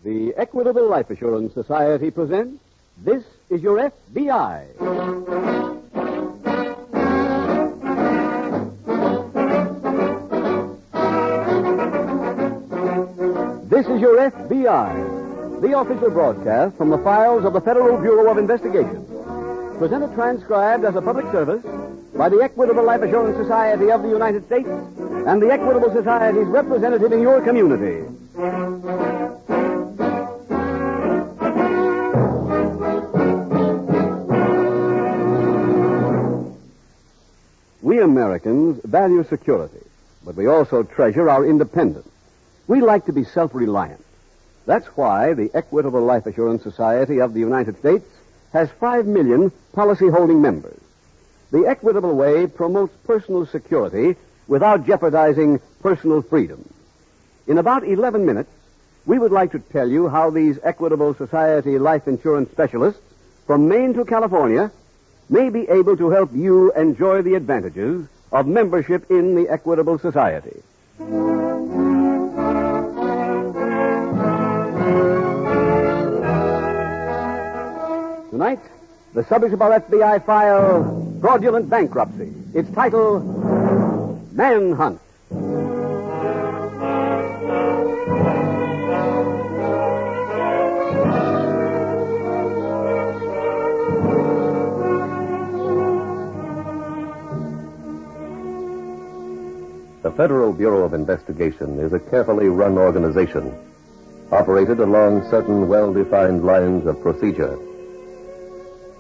The Equitable Life Assurance Society presents This Is Your FBI. This is Your FBI, the official broadcast from the files of the Federal Bureau of Investigation. Presented transcribed as a public service by the Equitable Life Assurance Society of the United States and the Equitable Society's representative in your community. We Americans value security, but we also treasure our independence. We like to be self-reliant. That's why the Equitable Life Assurance Society of the United States has 5 million policy-holding members. The Equitable Way promotes personal security without jeopardizing personal freedom. In about 11 minutes, we would like to tell you how these Equitable Society life insurance specialists from Maine to California may be able to help you enjoy the advantages of membership in the Equitable Society. Tonight, the subject of our FBI file, Fraudulent Bankruptcy. Its title, Manhunt. The Federal Bureau of Investigation is a carefully run organization, operated along certain well-defined lines of procedure.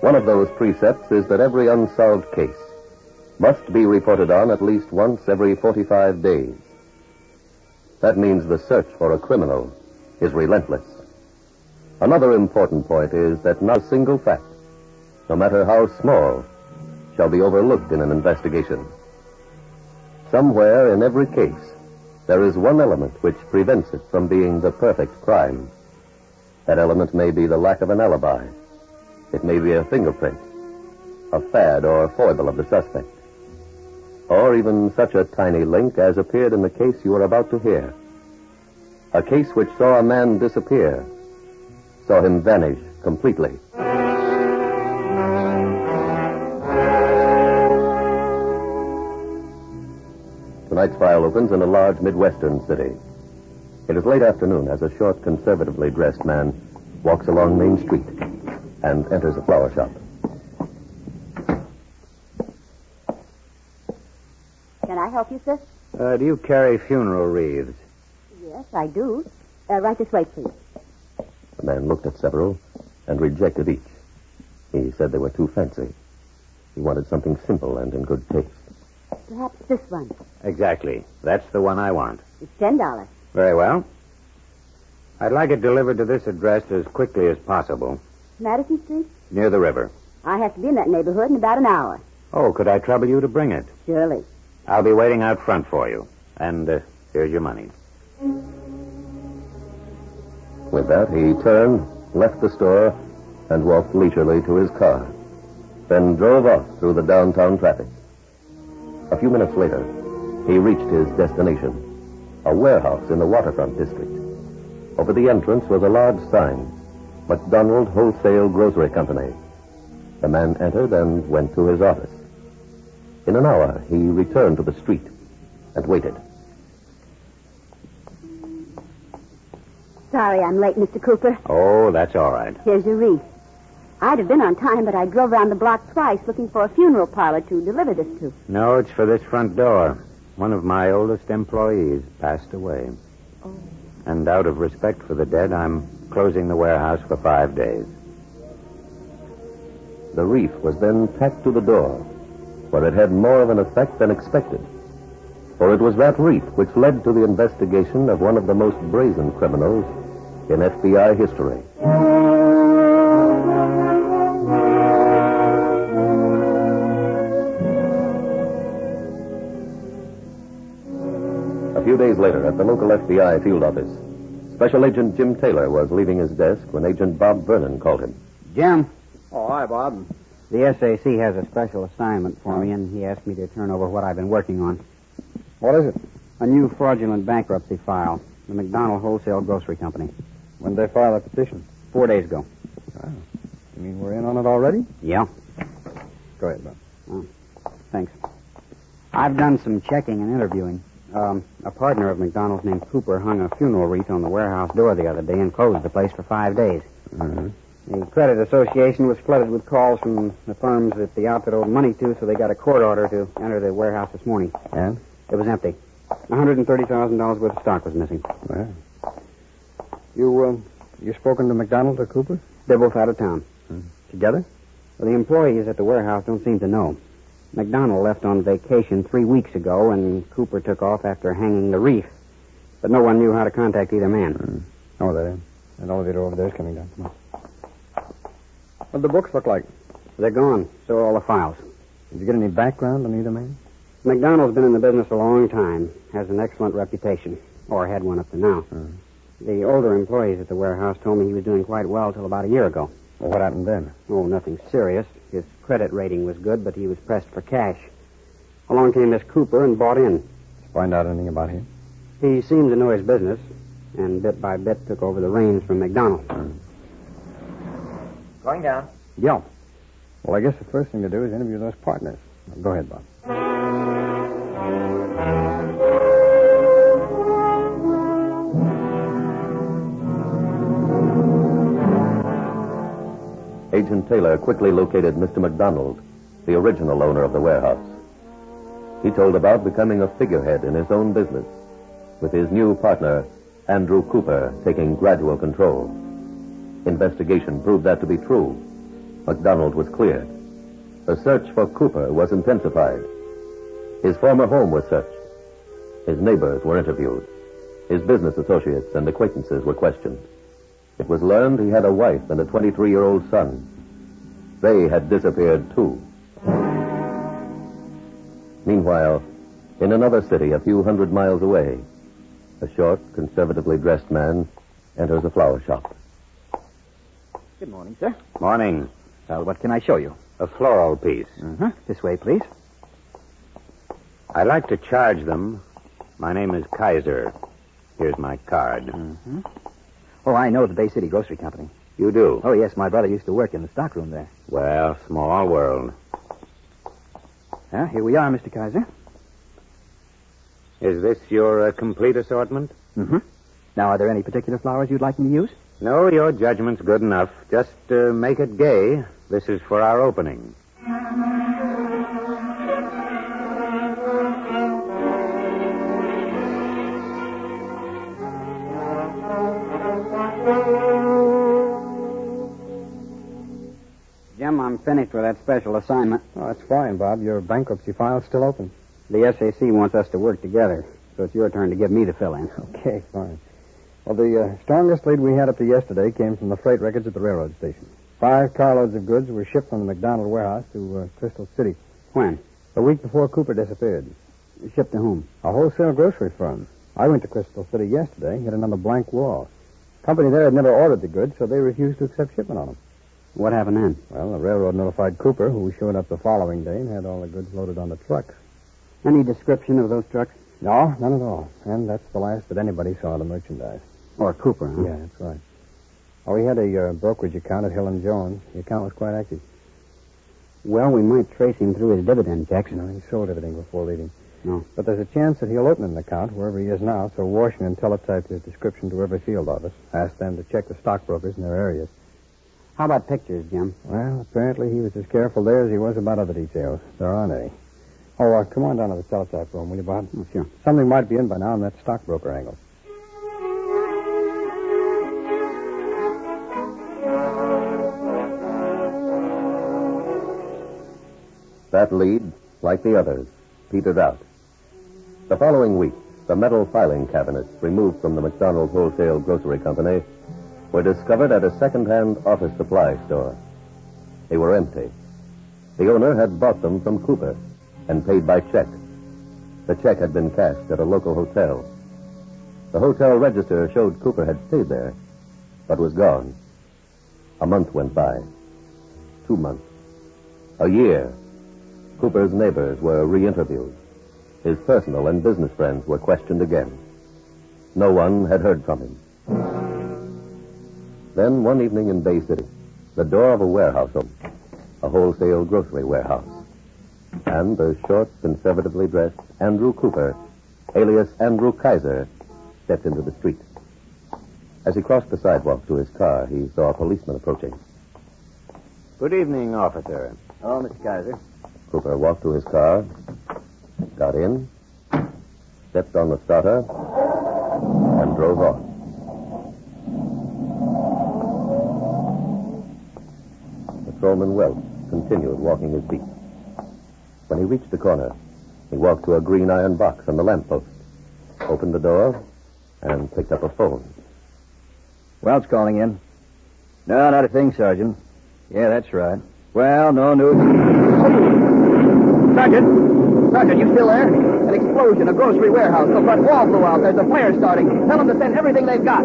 One of those precepts is that every unsolved case must be reported on at least once every 45 days. That means the search for a criminal is relentless. Another important point is that not a single fact, no matter how small, shall be overlooked in an investigation. Somewhere in every case, there is one element which prevents it from being the perfect crime. That element may be the lack of an alibi. It may be a fingerprint, a fad or foible of the suspect, or even such a tiny link as appeared in the case you are about to hear. A case which saw a man disappear, saw him vanish completely. Tonight's file opens in a large Midwestern city. It is late afternoon as a short, conservatively dressed man walks along Main Street and enters a flower shop. Can I help you, sir? Do you carry funeral wreaths? Yes, I do. Right this way, please. The man looked at several and rejected each. He said they were too fancy. He wanted something simple and in good taste. Perhaps this one. Exactly. That's the one I want. It's $10. Very well. I'd like it delivered to this address as quickly as possible. Madison Street? Near the river. I have to be in that neighborhood in about an hour. Oh, could I trouble you to bring it? Surely. I'll be waiting out front for you. And here's your money. With that, he turned, left the store, and walked leisurely to his car. Then drove off through the downtown traffic. A few minutes later, he reached his destination, a warehouse in the waterfront district. Over the entrance was a large sign, McDonald Wholesale Grocery Company. The man entered and went to his office. In an hour, he returned to the street and waited. Sorry I'm late, Mr. Cooper. Oh, that's all right. Here's your wreath. I'd have been on time, but I drove around the block twice looking for a funeral parlor to deliver this to. No, it's for this front door. One of my oldest employees passed away. Oh. And out of respect for the dead, I'm closing the warehouse for 5 days. The wreath was then tacked to the door, where it had more of an effect than expected. For it was that wreath which led to the investigation of one of the most brazen criminals in FBI history. A few days later, at the local FBI field office, Special Agent Jim Taylor was leaving his desk when Agent Bob Vernon called him. Jim, Oh, hi, Bob. the SAC has a special assignment for me, and he asked me to turn over what I've been working on. What is it? A new fraudulent bankruptcy file. The McDonald Wholesale Grocery Company. When did they file a petition? 4 days ago. Oh. You mean we're in on it already? Yeah. Go ahead, Bob. Oh, thanks. I've done some checking and interviewing. A partner of McDonald's named Cooper hung a funeral wreath on the warehouse door the other day and closed the place for 5 days. Mm-hmm. The credit association was flooded with calls from the firms that the outfit owed money to, so they got a court order to enter the warehouse this morning. And? It was empty. $130,000 worth of stock was missing. Well. You spoken to McDonald or Cooper? They're both out of town. Together? Well, the employees at the warehouse don't seem to know. McDonald left on vacation 3 weeks ago, and Cooper took off after hanging the wreath. But no one knew how to contact either man. Oh, that elevator over there is coming down. Come on. What do the books look like? They're gone. So are all the files. Did you get any background on either man? McDonald's been in the business a long time, has an excellent reputation, or had one up to now. The older employees at the warehouse told me he was doing quite well till about a year ago. Well, what happened then? Oh, nothing serious. His credit rating was good, but he was pressed for cash. Along came this Cooper and bought in. Did you find out anything about him? He seemed to know his business, and bit by bit took over the reins from McDonald. Going down. Yeah. Well, I guess the first thing to do is interview those partners. Go ahead, Bob. Agent Taylor quickly located Mr. McDonald, the original owner of the warehouse. He told about becoming a figurehead in his own business, with his new partner, Andrew Cooper, taking gradual control. Investigation proved that to be true. McDonald was cleared. The search for Cooper was intensified. His former home was searched. His neighbors were interviewed. His business associates and acquaintances were questioned. It was learned he had a wife and a 23-year-old son. They had disappeared, too. Meanwhile, in another city a few hundred miles away, a short, conservatively dressed man enters a flower shop. Good morning, sir. Morning. What can I show you? A floral piece. This way, please. I'd like to charge them. My name is Kaiser. Here's my card. Oh, I know the Bay City Grocery Company. You do? Oh, yes, my brother used to work in the stockroom there. Well, small world. Well, here we are, Mr. Kaiser. Is this your complete assortment? Now, are there any particular flowers you'd like me to use? No, your judgment's good enough. Just make it gay. This is for our opening. Jim, I'm finished with that special assignment. Oh, that's fine, Bob. Your bankruptcy file's still open. The SAC wants us to work together, so it's your turn to give me the fill-in. Okay, fine. Well, the strongest lead we had up to yesterday came from the freight records at the railroad station. 5 carloads of goods were shipped from the McDonald warehouse to Crystal City. When? A week before Cooper disappeared. Shipped to whom? A wholesale grocery firm. I went to Crystal City yesterday and hit another blank wall. Company there had never ordered the goods, so they refused to accept shipment on them. What happened then? Well, the railroad notified Cooper, who showed up the following day and had all the goods loaded on the trucks. Any description of those trucks? No, none at all. And that's the last that anybody saw of the merchandise. Or Cooper, huh? Yeah, that's right. Oh, he had a brokerage account at Hill & Jones. The account was quite active. Well, we might trace him through his dividend checks. No, he sold everything before leaving. No. But there's a chance that he'll open an account wherever he is now, so Washington teletyped his description to every field office. Asked them to check the stockbrokers in their areas. How about pictures, Jim? Well, apparently he was as careful there as he was about other details. There aren't any. Oh, come on down to the teletype room, will you, Bob? Oh, sure. Something might be in by now in that stockbroker angle. That lead, like the others, petered out. The following week, the metal filing cabinets removed from the McDonald's Wholesale Grocery Company were discovered at a second-hand office supply store. They were empty. The owner had bought them from Cooper and paid by check. The check had been cashed at a local hotel. The hotel register showed Cooper had stayed there, but was gone. A month went by. 2 months. A year. Cooper's neighbors were re-interviewed. His personal and business friends were questioned again. No one had heard from him. Then, one evening in Bay City, the door of a warehouse opened, a wholesale grocery warehouse. And the short, conservatively dressed Andrew Cooper, alias Andrew Kaiser, stepped into the street. As he crossed the sidewalk to his car, he saw a policeman approaching. Good evening, officer. Oh, Mr. Kaiser. Cooper walked to his car, got in, stepped on the starter, and drove off. Patrolman Welch continued walking his beat. When he reached the corner, he walked to a green iron box on the lamppost, opened the door, and picked up a phone. Welch calling in. No, not a thing, Sergeant. Yeah, that's right. Well, no news. Sergeant, you still there? An explosion, a grocery warehouse. The front wall blew out. There's a fire starting. Tell them to send everything they've got.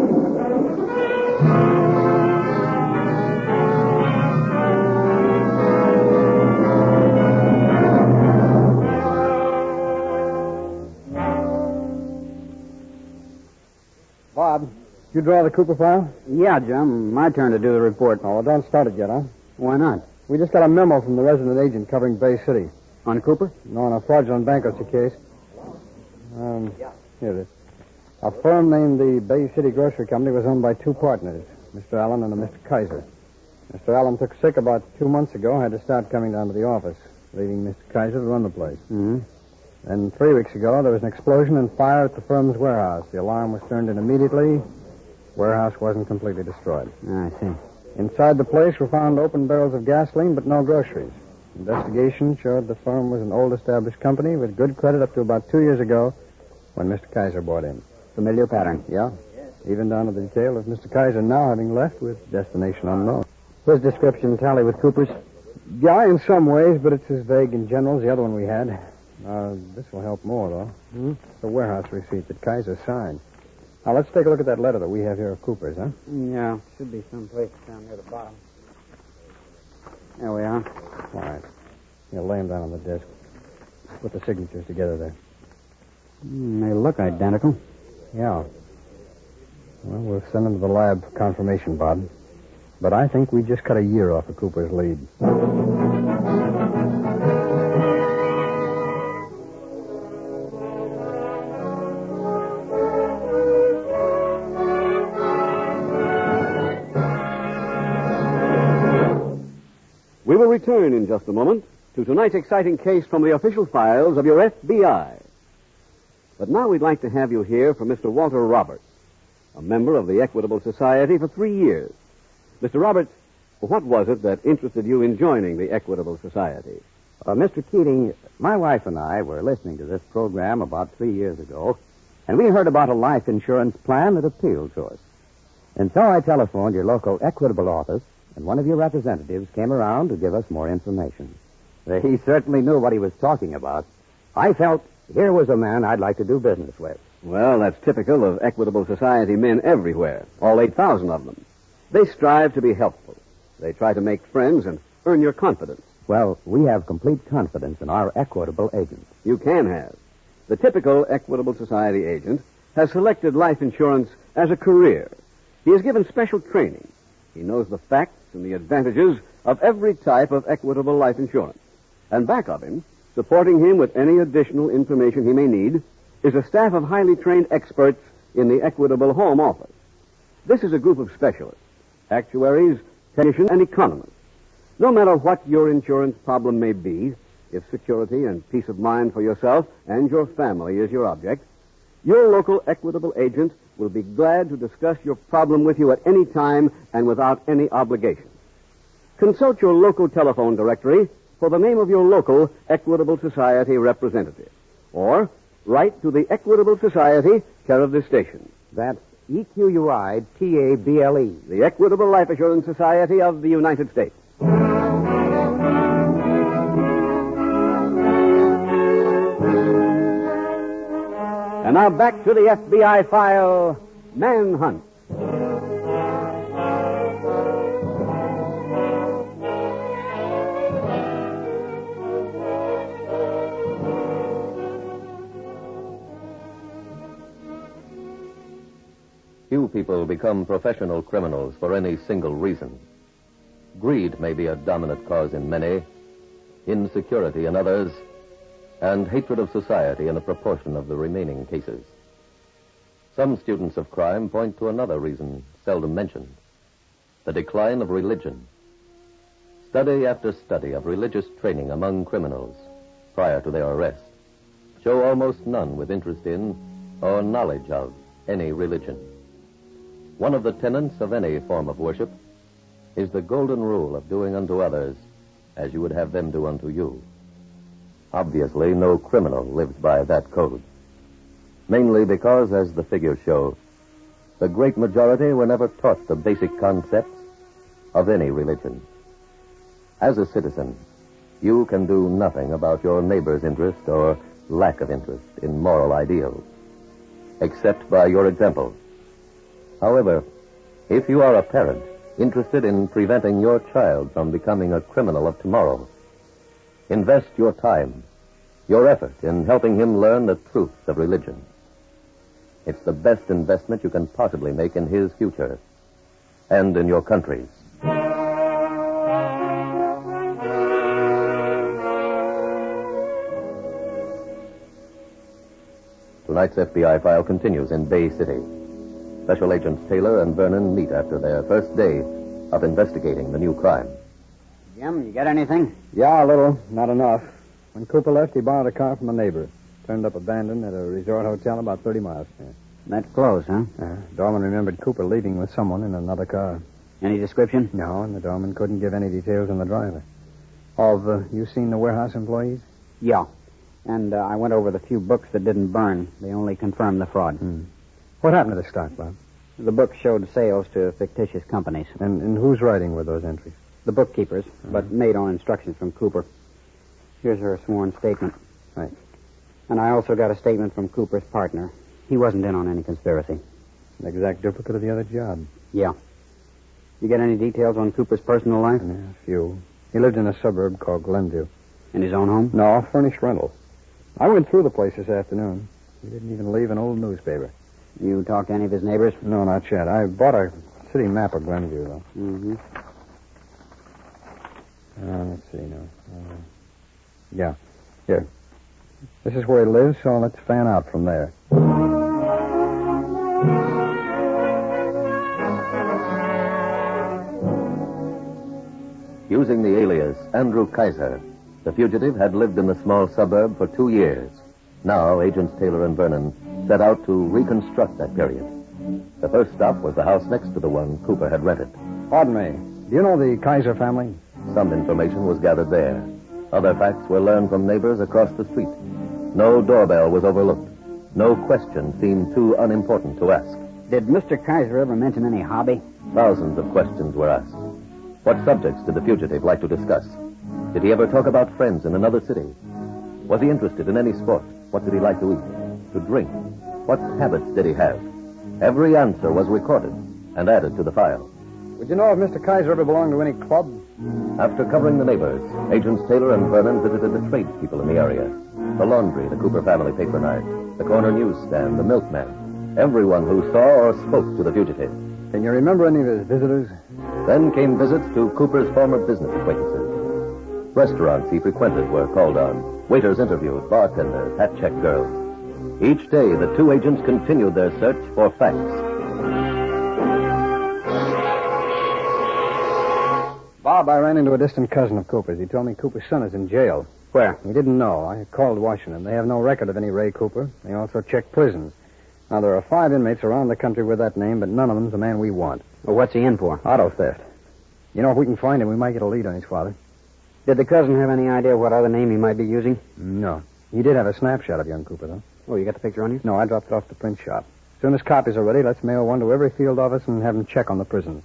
Bob, did you draw the Cooper file? Yeah, Jim. My turn to do the report. Oh, don't start it yet, huh? Why not? We just got a memo from the resident agent covering Bay City. On Cooper? No, on a fraudulent bankruptcy case. Here it is. A firm named the Bay City Grocery Company was owned by two partners, Mr. Allen and a Mr. Kaiser. Mr. Allen took sick about 2 months ago, had to start coming down to the office, leaving Mr. Kaiser to run the place. Mm-hmm. Then 3 weeks ago, there was an explosion and fire at the firm's warehouse. The alarm was turned in immediately. Warehouse wasn't completely destroyed. I see. Inside the place were found open barrels of gasoline, but no groceries. Investigation showed the firm was an old established company with good credit up to about 2 years ago when Mr. Kaiser bought in. Familiar pattern. Yeah. Even down to the detail of Mr. Kaiser now having left with destination unknown. His description tally with Cooper's? Yeah, in some ways, but it's as vague in general as the other one we had. This will help more, though. Hmm? It's the warehouse receipt that Kaiser signed. Now, let's take a look at that letter that we have here of Cooper's, huh? Yeah. Should be someplace down near the bottom. There we are. All right. Here, lay them down on the desk. Put the signatures together there. They look identical. Yeah. Well, we'll send them to the lab for confirmation, Bob. But I think we just cut a year off of Cooper's lead. We will return in just a moment to tonight's exciting case from the official files of your FBI. But now we'd like to have you hear from Mr. Walter Roberts, a member of the Equitable Society for 3 years. Mr. Roberts, what was it that interested you in joining the Equitable Society? Mr. Keating, my wife and I were listening to this program about 3 years ago, and we heard about a life insurance plan that appealed to us. And so I telephoned your local Equitable office, and one of your representatives came around to give us more information. He certainly knew what he was talking about. I felt here was a man I'd like to do business with. Well, that's typical of Equitable Society men everywhere, all 8,000 of them. They strive to be helpful. They try to make friends and earn your confidence. Well, we have complete confidence in our Equitable agent. You can have. The typical Equitable Society agent has selected life insurance as a career. He is given special training. He knows the facts and the advantages of every type of equitable life insurance. And back of him, supporting him with any additional information he may need, is a staff of highly trained experts in the Equitable Home Office. This is a group of specialists, actuaries, technicians, and economists. No matter what your insurance problem may be, if security and peace of mind for yourself and your family is your object, your local Equitable agent will be glad to discuss your problem with you at any time and without any obligation. Consult your local telephone directory for the name of your local Equitable Society representative. Or write to the Equitable Society, care of this station. That's EQUITABLE. The Equitable Life Assurance Society of the United States. And now back to the FBI file, Manhunt. Few Few people become professional criminals for any single reason. Greed may be a dominant cause in many, insecurity in others, and hatred of society in a proportion of the remaining cases. Some students of crime point to another reason seldom mentioned: the decline of religion. Study after study of religious training among criminals prior to their arrest show almost none with interest in or knowledge of any religion. One of the tenets of any form of worship is the golden rule of doing unto others as you would have them do unto you. Obviously, no criminal lives by that code. Mainly because, as the figures show, the great majority were never taught the basic concepts of any religion. As a citizen, you can do nothing about your neighbor's interest or lack of interest in moral ideals, except by your example. However, if you are a parent interested in preventing your child from becoming a criminal of tomorrow, invest your time, your effort in helping him learn the truths of religion. It's the best investment you can possibly make in his future and in your country's. Tonight's FBI file continues in Bay City. Special Agents Taylor and Vernon meet after their first day of investigating the new crime. Jim, you got anything? Yeah, a little. Not enough. When Cooper left, he borrowed a car from a neighbor. Turned up abandoned at a resort hotel about 30 miles from here. That's close, huh? Doorman remembered Cooper leaving with someone in another car. Any description? No, and the doorman couldn't give any details on the driver. You seen the warehouse employees? Yeah. And I went over the few books that didn't burn. They only confirmed the fraud. What happened to the stock, Bob? The books showed sales to fictitious companies. And whose writing were those entries? The bookkeepers, but made on instructions from Cooper. Here's her sworn statement. Thanks. And I also got a statement from Cooper's partner. He wasn't in on any conspiracy. An exact duplicate of the other job. Yeah. You get any details on Cooper's personal life? Yeah, a few. He lived in a suburb called Glenview. In his own home? No, furnished rental. I went through the place this afternoon. He didn't even leave an old newspaper. You talked to any of his neighbors? No, not yet. I bought a city map of Glenview, though. Mm-hmm. Let's see now. Yeah. Here. This is where he lives, so let's fan out from there. Using the alias Andrew Kaiser, the fugitive had lived in the small suburb for 2 years. Now, Agents Taylor and Vernon set out to reconstruct that period. The first stop was the house next to the one Cooper had rented. Pardon me. Do you know the Kaiser family? Some information was gathered there. Other facts were learned from neighbors across the street. No doorbell was overlooked. No question seemed too unimportant to ask. Did Mr. Kaiser ever mention any hobby? Thousands of questions were asked. What subjects did the fugitive like to discuss? Did he ever talk about friends in another city? Was he interested in any sport? What did he like to eat? To drink? What habits did he have? Every answer was recorded and added to the file. Would you know if Mr. Kaiser ever belonged to any club? After covering the neighbors, Agents Taylor and Vernon visited the tradespeople in the area. The laundry the Cooper family patronized, the corner newsstand, the milkman. Everyone who saw or spoke to the fugitive. Can you remember any of his visitors? Then came visits to Cooper's former business acquaintances. Restaurants he frequented were called on. Waiters interviewed, bartenders, hat-check girls. Each day, the two agents continued their search for facts. Bob, I ran into a distant cousin of Cooper's. He told me Cooper's son is in jail. Where? He didn't know. I called Washington. They have no record of any Ray Cooper. They also checked prisons. Now, there are 5 inmates around the country with that name, but none of them's the man we want. Well, what's he in for? Auto theft. You know, if we can find him, we might get a lead on his father. Did the cousin have any idea what other name he might be using? No. He did have a snapshot of young Cooper, though. Oh, you got the picture on you? No, I dropped it off the print shop. As soon as copies are ready, let's mail one to every field office and have them check on the prisons.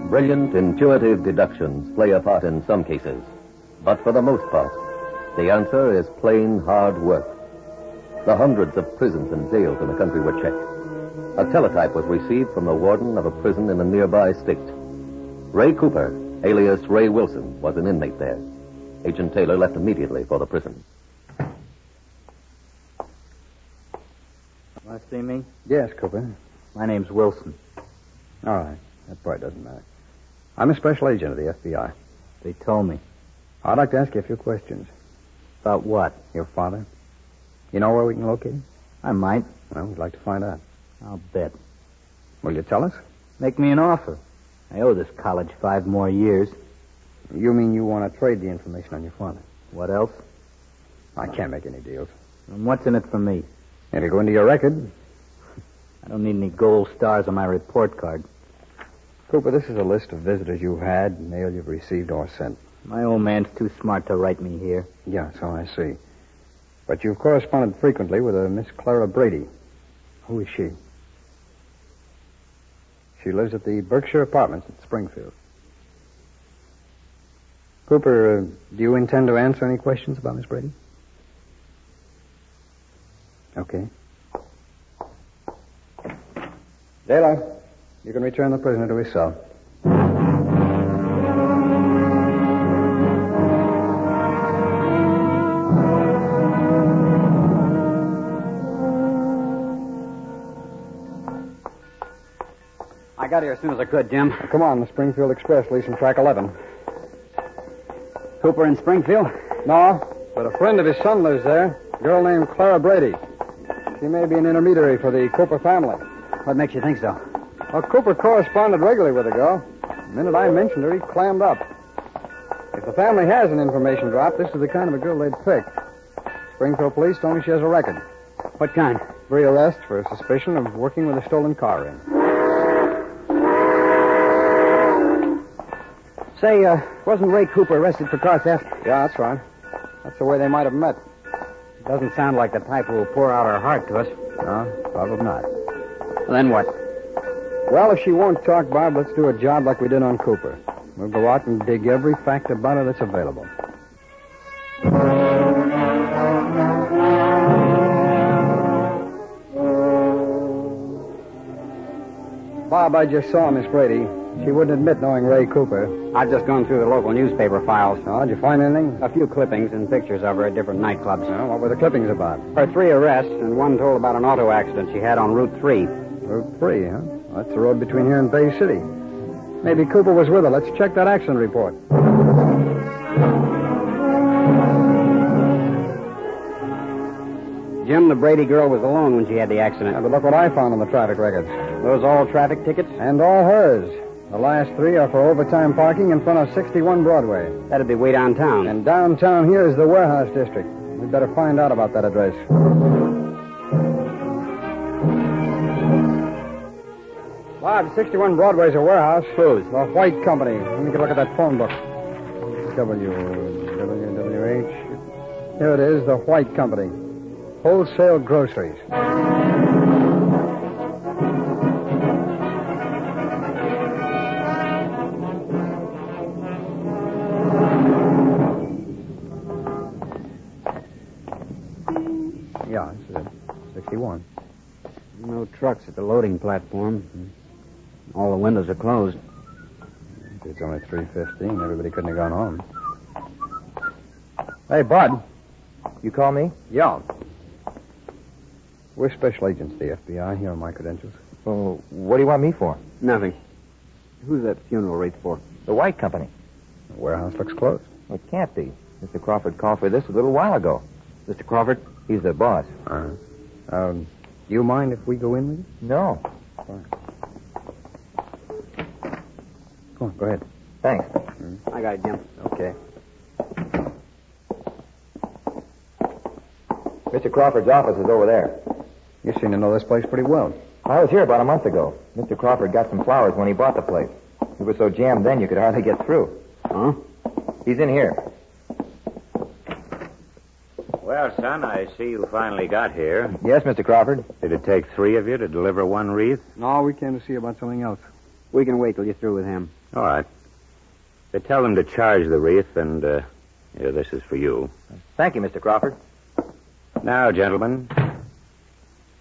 Brilliant, intuitive deductions play a part in some cases. But for the most part, the answer is plain hard work. The hundreds of prisons and jails in the country were checked. A teletype was received from the warden of a prison in a nearby state. Ray Cooper, alias Ray Wilson, was an inmate there. Agent Taylor left immediately for the prison. Want to see me? Yes, Cooper. My name's Wilson. All right. That part doesn't matter. I'm a special agent of the FBI. They told me. I'd like to ask you a few questions. About what? Your father? You know where we can locate him? I might. Well, we'd like to find out. I'll bet. Will you tell us? Make me an offer. I owe this college 5 more years. You mean you want to trade the information on your father? What else? I can't make any deals. And what's in it for me? It'll go into your record. I don't need any gold stars on my report card. Cooper, this is a list of visitors you've had, mail you've received or sent. My old man's too smart to write me here. Yeah, so I see. But you've corresponded frequently with a Miss Clara Brady. Who is she? She lives at the Berkshire Apartments at Springfield. Cooper, do you intend to answer any questions about Miss Brady? Okay. Taylor, you can return the prisoner to his cell. I got here as soon as I could, Jim. Now, come on, the Springfield Express leaves from track 11. Cooper in Springfield? No, but a friend of his son lives there, a girl named Clara Brady. She may be an intermediary for the Cooper family. What makes you think so? Well, Cooper corresponded regularly with the girl. The minute I mentioned her, he clammed up. If the family has an information drop, this is the kind of a girl they'd pick. Springfield police told me she has a record. What kind? 3 arrests for suspicion of working with a stolen car ring. Say, wasn't Ray Cooper arrested for car theft? Yeah, that's right. That's the way they might have met. Doesn't sound like the type who will pour out her heart to us. No, probably not. Then what? Well, if she won't talk, Bob, let's do a job like we did on Cooper. We'll go out and dig every fact about her that's available. Bob, I just saw Miss Brady. She wouldn't admit knowing Ray Cooper. I've just gone through the local newspaper files. Oh, did you find anything? A few clippings and pictures of her at different nightclubs. Oh, what were the clippings about? Her 3 arrests, and one told about an auto accident she had on Route 3. Route 3, huh? Well, that's the road between here and Bay City. Maybe Cooper was with her. Let's check that accident report. Jim, the Brady girl was alone when she had the accident. Yeah, but look what I found on the traffic records. Those all traffic tickets? And all hers. The last 3 are for overtime parking in front of 61 Broadway. That'd be way downtown. And downtown here is the warehouse district. We'd better find out about that address. Bob, 61 Broadway's a warehouse. Whose? The White Company. Let me get a look at that phone book. WWH. Here it is, the White Company. Wholesale groceries. Yeah, this is it. 61. No trucks at the loading platform. All the windows are closed. It's only 3:15. Everybody couldn't have gone home. Hey, Bud. You call me? Yeah. We're special agents of the FBI. Here are my credentials. Well, what do you want me for? Nothing. Who's that funeral wreath for? The White Company. The warehouse looks closed. Well, it can't be. Mr. Crawford called for this a little while ago. Mr. Crawford? He's the boss. Do you mind if we go in with you? No. Fine. Go on, go ahead. Thanks. I got it, Jim. Okay. Mr. Crawford's office is over there. You seem to know this place pretty well. I was here about a month ago. Mr. Crawford got some flowers when he bought the place. We were so jammed then you could hardly get through. Huh? He's in here. Well, son, I see you finally got here. Yes, Mr. Crawford. Did it take 3 of you to deliver 1 wreath? No, we came to see about something else. We can wait till you're through with him. All right. They tell them to charge the wreath, and here, this is for you. Thank you, Mr. Crawford. Now, gentlemen,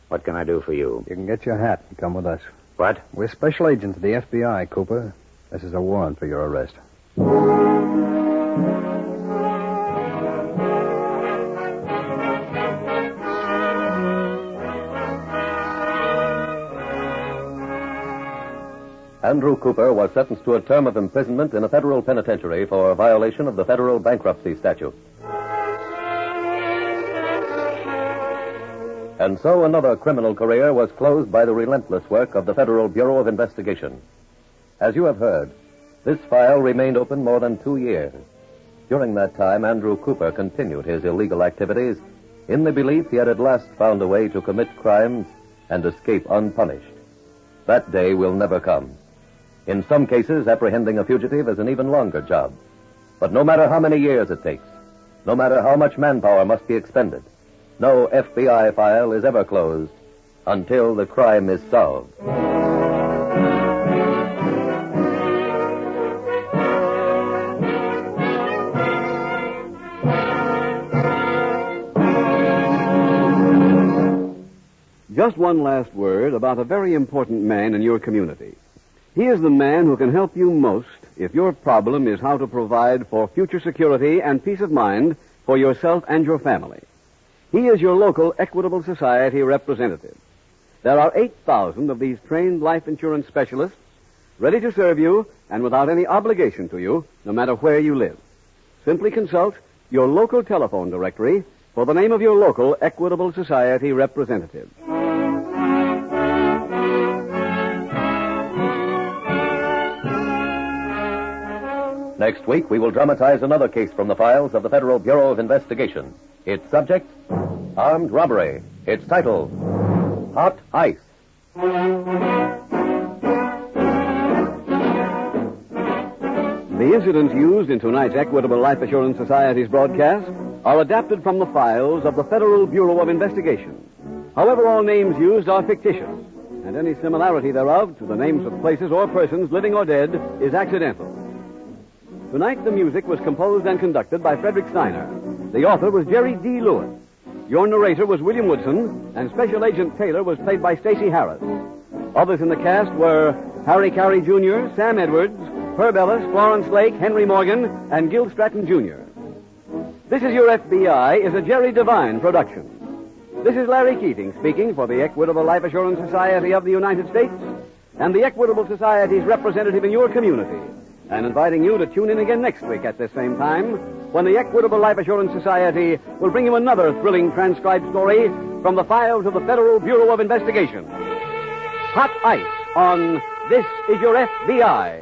what can I do for you? You can get your hat and come with us. What? We're special agents of the FBI, Cooper. This is a warrant for your arrest. Andrew Cooper was sentenced to a term of imprisonment in a federal penitentiary for a violation of the federal bankruptcy statute. And so another criminal career was closed by the relentless work of the Federal Bureau of Investigation. As you have heard, this file remained open more than 2 years. During that time, Andrew Cooper continued his illegal activities in the belief he had at last found a way to commit crimes and escape unpunished. That day will never come. In some cases, apprehending a fugitive is an even longer job. But no matter how many years it takes, no matter how much manpower must be expended, no FBI file is ever closed until the crime is solved. Just one last word about a very important man in your community. He is the man who can help you most if your problem is how to provide for future security and peace of mind for yourself and your family. He is your local Equitable Society representative. There are 8,000 of these trained life insurance specialists ready to serve you and without any obligation to you, no matter where you live. Simply consult your local telephone directory for the name of your local Equitable Society representative. Next week, we will dramatize another case from the files of the Federal Bureau of Investigation. Its subject, armed robbery. Its title, Hot Ice. The incidents used in tonight's Equitable Life Assurance Society's broadcast are adapted from the files of the Federal Bureau of Investigation. However, all names used are fictitious, and any similarity thereof to the names of places or persons, living or dead, is accidental. Tonight, the music was composed and conducted by Frederick Steiner. The author was Jerry D. Lewis. Your narrator was William Woodson, and Special Agent Taylor was played by Stacy Harris. Others in the cast were Harry Carey Jr., Sam Edwards, Herb Ellis, Florence Lake, Henry Morgan, and Gil Stratton Jr. This Is Your FBI is a Jerry Devine production. This is Larry Keating speaking for the Equitable Life Assurance Society of the United States and the Equitable Society's representative in your community, and inviting you to tune in again next week at this same time when the Equitable Life Assurance Society will bring you another thrilling transcribed story from the files of the Federal Bureau of Investigation. Hot Ice on This Is Your FBI.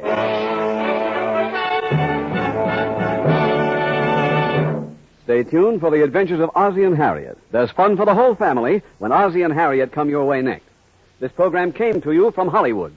Stay tuned for the adventures of Ozzie and Harriet. There's fun for the whole family when Ozzie and Harriet come your way next. This program came to you from Hollywood.